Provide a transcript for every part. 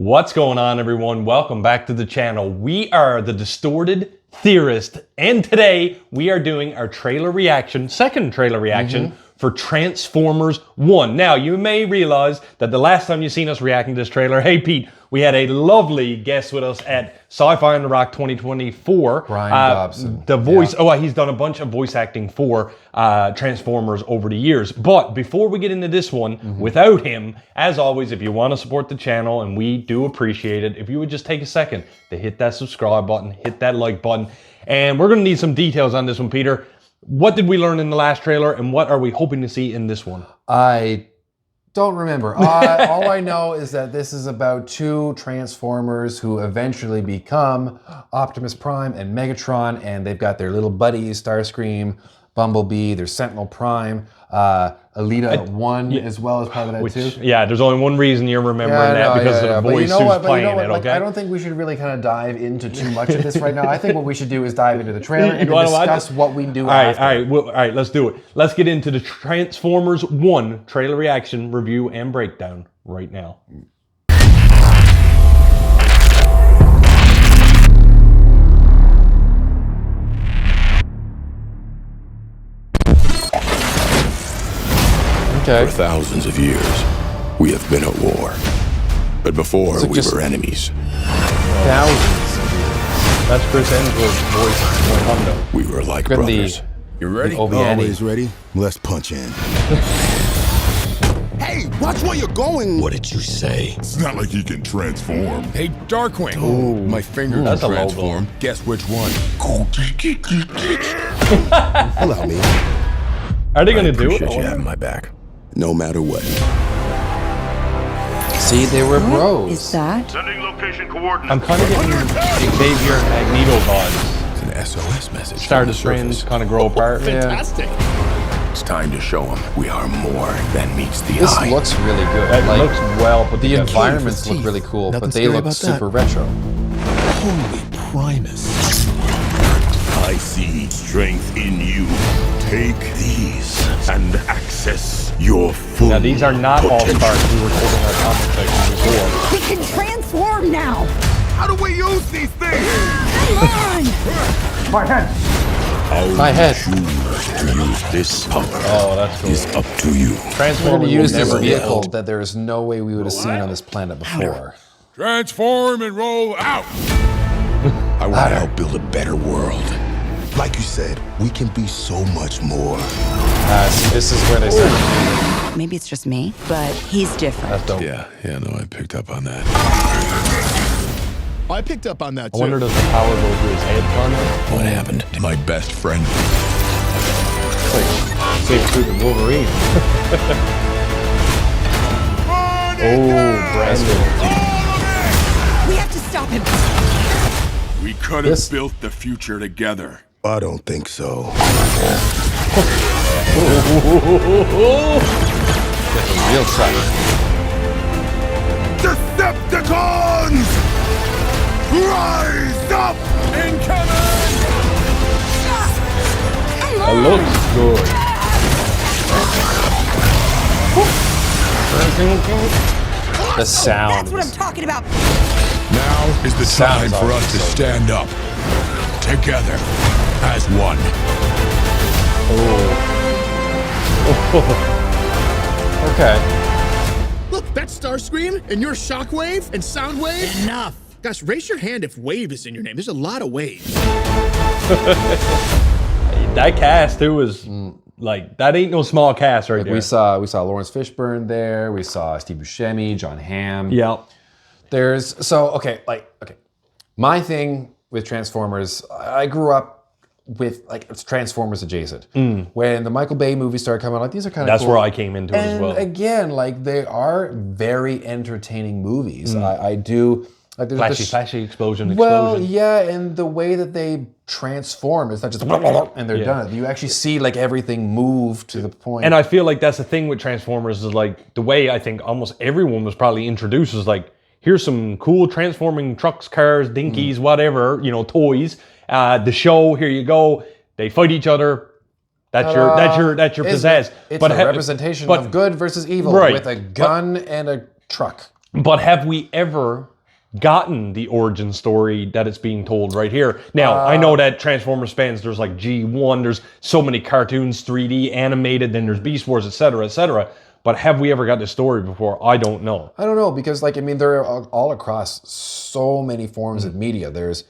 What's going on, everyone? Welcome back to the channel. We are the Distorted Theorist, and today we are doing our trailer reaction, second trailer reaction for Transformers 1. Now, you may realize that the last time you've seen us reacting to this trailer, hey Pete, we had a lovely guest with us at Sci-Fi on the Rock 2024. Brian Dobson. The voice, he's done a bunch of voice acting for Transformers over the years. But before we get into this one, without him, as always, if you want to support the channel, and we do appreciate it, if you would just take a second to hit that subscribe button, hit that like button, and we're going to need some details on this one, Peter. What did we learn in the last trailer, and what are we hoping to see in this one? I don't remember. All I know is that this is about two Transformers who eventually become Optimus Prime and Megatron, and they've got their little buddies, Starscream, Bumblebee, there's Sentinel Prime, Alita 1 as well as part of that too. Yeah, there's only one reason you're remembering that because of the voice who's playing it, okay? I don't think we should really kind of dive into too much of this right now. I think what we should do is dive into the trailer and discuss what we do after. All right, let's do it. Let's get into the Transformers 1 trailer reaction, review, and breakdown right now. For thousands of years, we have been at war. But before, we were enemies. Thousands of years. That's Chris Hemsworth's voice. We were like brothers. You ready? Always ready. Let's punch in. Hey, watch where you're going. What did you say? It's not like he can transform. Hey, Darkwing. Oh, my finger can transform. Guess which one? Allow me. Are they going to do it? You having my back. No matter what. See, they were bros. What is that? Sending location coordinates. I'm kind of getting Xavier and Magneto vibes. It's an SOS message. Stardust friends kind of grow apart. Fantastic. It's time to show them we are more than meets the This eye. looks really good. That looks well put The together. environments look really cool, but they look super retro. Holy Primus. I see strength in you. Take these and access your full Now, these are not potential. all-stars. We were told in our comment section before. We can transform now! How do we use these things? Come on! How My head. you choose to use this power That's cool. is up to you. We're going Transformers to use will this never vehicle get that there is no way we would have seen on this planet before. Transform and roll out. I want to help build a better world. Like you said, we can be so much more. See, this is where they start. Maybe it's just me, but he's different. That's dope. Yeah, no, I picked up on that. I picked up on that I too. wonder does the power go through his head, Connor? What happened to my best friend? Save Fruit and Wolverine. Brandon. We have to stop him! We could have built the future together. I don't think so. Real truck. Decepticons! Rise up! Incoming! That looks good. The sound. That's what I'm talking about! Now is the time for us to stand up together as one. Okay. Look, that's Starscream, and you're Shockwave and Soundwave. Enough. Gosh, raise your hand if Wave is in your name. There's a lot of waves. That cast too is like that ain't no small cast right there. We saw Lawrence Fishburne there. We saw Steve Buscemi, John Hamm. Yeah. My thing with Transformers, I grew up with it's Transformers adjacent. When the Michael Bay movies started coming out, these are kind of That's cool. where I came into it as well. Again, they are very entertaining movies. I do like there's Flashy, explosion. Well, yeah, and the way that they transform, it's not just and they're done. You actually see everything move to the point. And I feel like that's the thing with Transformers is the way I think almost everyone was probably introduced is here's some cool transforming trucks, cars, dinkies, whatever, toys. The show, here you go. They fight each other. That's your pizzazz. It's a representation of good versus evil with a gun and a truck. But have we ever gotten the origin story that it's being told right here. Now, I know that Transformers spans, there's like G1, there's so many cartoons, 3D, animated, then there's Beast Wars, etc., etc. But have we ever got this story before? I don't know. I don't know, because like, I mean, they're all across so many forms of media. There's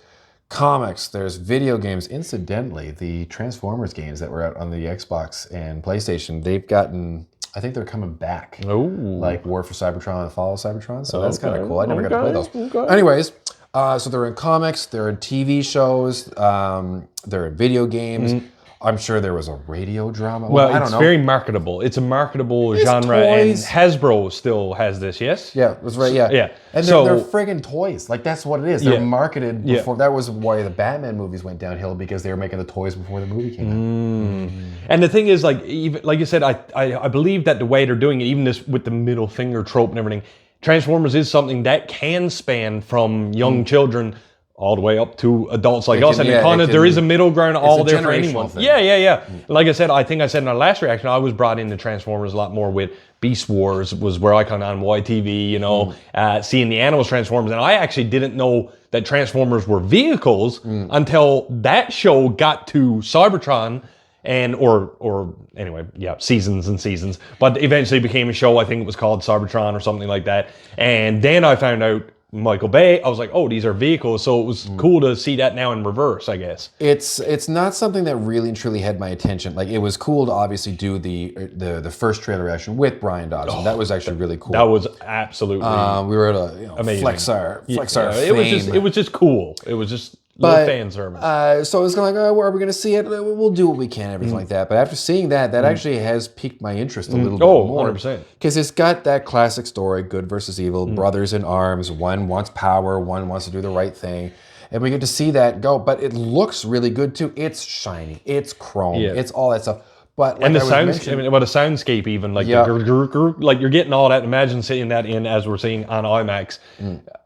comics, there's video games. Incidentally, the Transformers games that were out on the Xbox and PlayStation, they've gotten, I think they're coming back. Oh. Like War for Cybertron and Fall of Cybertron. So that's kind of cool. I never got to play those. Anyways, so they're in comics, they're in TV shows, they're in video games. I'm sure there was a radio drama. Well, I don't it's know. very marketable. It's a marketable It's genre, toys. and Hasbro still has this, yes? Yeah, that's right, yeah. Yeah. And So- they're friggin' toys. Like, that's what it is. They're Yeah. marketed Yeah. before. That was why the Batman movies went downhill, because they were making the toys before the movie came out. And the thing is, like, even like you said, I believe that the way they're doing it, even this with the middle finger trope and everything, Transformers is something that can span from young children all the way up to adults like us, and yeah, it kind it of there can- is a middle ground all a there for generational anyone. thing. Yeah. Like I said, I think I said in our last reaction, I was brought into Transformers a lot more with Beast Wars was where I kind of on YTV, you know, seeing the animals Transformers, and I actually didn't know that Transformers were vehicles until that show got to Cybertron. And or anyway, yeah, seasons and seasons. But eventually became a show. I think it was called Cybertron or something like that. And then I found out Michael Bay. I was like, oh, these are vehicles. So it was cool to see that now in reverse, I guess. It's not something that really and truly had my attention. Like, it was cool to obviously do the first trailer reaction with Brian Dobson. That was actually really cool. That was absolutely we were at a amazing. flex our Yeah, fame. it was just cool. It was just little fan service. So it's kind of like, oh, where are we going to see it? We'll do what we can, everything like that. But after seeing that, actually has piqued my interest a little bit more. 100%. Because it's got that classic story, good versus evil, brothers in arms. One wants power, one wants to do the right thing. And we get to see that go. But it looks really good, too. It's shiny. It's chrome. Yeah. It's all that stuff. But like And the I was sounds, mentioning- I mean, what a soundscape even, like Yeah. the like you're getting all that. Imagine seeing that in as we're seeing on IMAX.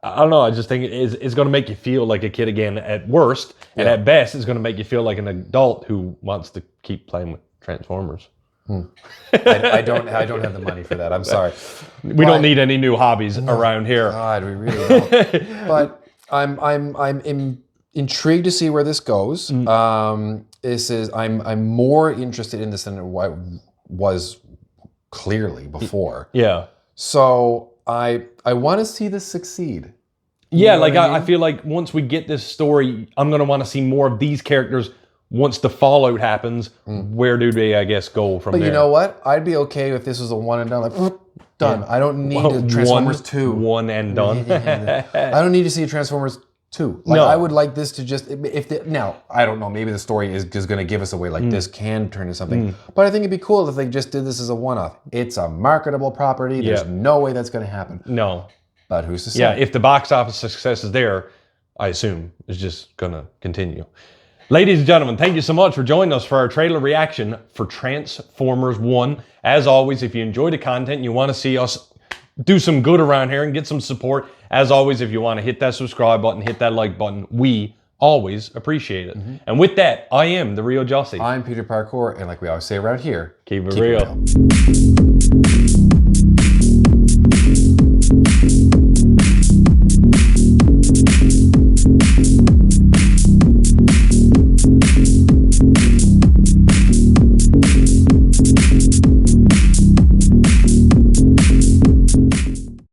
I don't know. I just think it's going to make you feel like a kid again at worst, and at best, it's going to make you feel like an adult who wants to keep playing with Transformers. I don't have the money for that. I'm sorry. We don't need any new hobbies around here. God, we really don't. But I'm intrigued to see where this goes. I'm more interested in this than I was clearly before. Yeah. So I want to see this succeed. Yeah, know like what I mean? I feel like once we get this story, I'm going to want to see more of these characters. Once the fallout happens, where do they, I guess, go from But there? you know what? I'd be okay if this was a one and done. Like, done. I don't need a Transformers 2. One and done. I don't need to see a Transformers 2. Like, No. I would like this to just, now, I don't know, maybe the story is just going to give us away, like this can turn into something. But I think it'd be cool if they just did this as a one-off. It's a marketable property. There's Yeah. no way that's going to happen. No. But who's to say? Yeah, if the box office success is there, I assume it's just going to continue. Ladies and gentlemen, thank you so much for joining us for our trailer reaction for Transformers 1. As always, if you enjoy the content and you want to see us do some good around here and get some support, as always, if you want to hit that subscribe button, hit that like button, we always appreciate it. And with that, I am the real Jussy. I'm Peter Parkour, and like we always say around here, Keep it real.